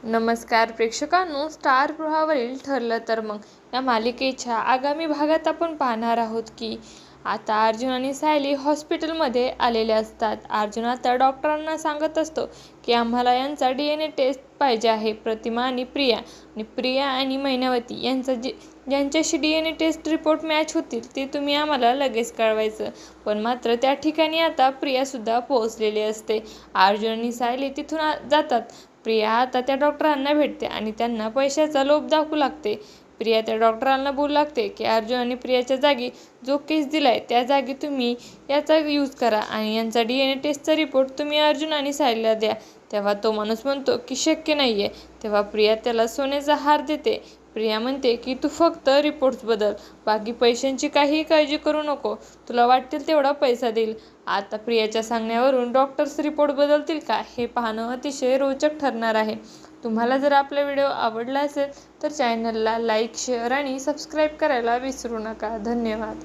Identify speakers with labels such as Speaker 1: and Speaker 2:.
Speaker 1: नमस्कार प्रेक्षकांनो, स्टार प्रवाहावरील ठरलं तर मग या मालिकेच्या आगामी भागात आपण पाहणार आहोत की आता अर्जुन आणि सायली हॉस्पिटलमध्ये आलेले असतात. अर्जुन आता डॉक्टरांना सांगत असतो की आम्हाला यांचा DNA टेस्ट पाहिजे आहे. प्रतिमा आणि प्रिया आणि मैनावती ज्यांच्याशी DNA टेस्ट रिपोर्ट मॅच होतील ते तुम्ही आम्हाला लगेच कळवायचं. पण मात्र त्या ठिकाणी आता प्रियासुद्धा पोहोचलेली असते. अर्जुन आणि सायली तिथून जातात. प्रिया आता त्या डॉक्टरांना भेटते आणि त्यांना पैशाचा लोभ दाखवू लागते. प्रिया त्या डॉक्टरांना बोलू लागते की अर्जुन आणि प्रियाच्या जागी जो केस दिलाय त्या जागी तुम्ही याचा यूज करा आणि यांचा DNA टेस्टचा रिपोर्ट तुम्ही अर्जुन आणि सायलीला द्या. तेव्हा तो माणूस म्हणतो की शक्य नाहीये. तेव्हा प्रिया त्याला सोन्याचा हार देते. प्रिया म्हणते की तू फक्त रिपोर्ट्स बदल, बाकी पैशांची काहीही काळजी करू नको, तुला वाटेल तेवढा पैसा देईल. आता प्रियाच्या सांगण्यावरून डॉक्टर्स रिपोर्ट बदलतील का हे पाहणं अतिशय रोचक ठरणार आहे. तुम्हाला जर आपला व्हिडिओ आवडला असेल तर चॅनलला लाईक, शेअर आणि सबस्क्राईब करायला विसरू नका. धन्यवाद.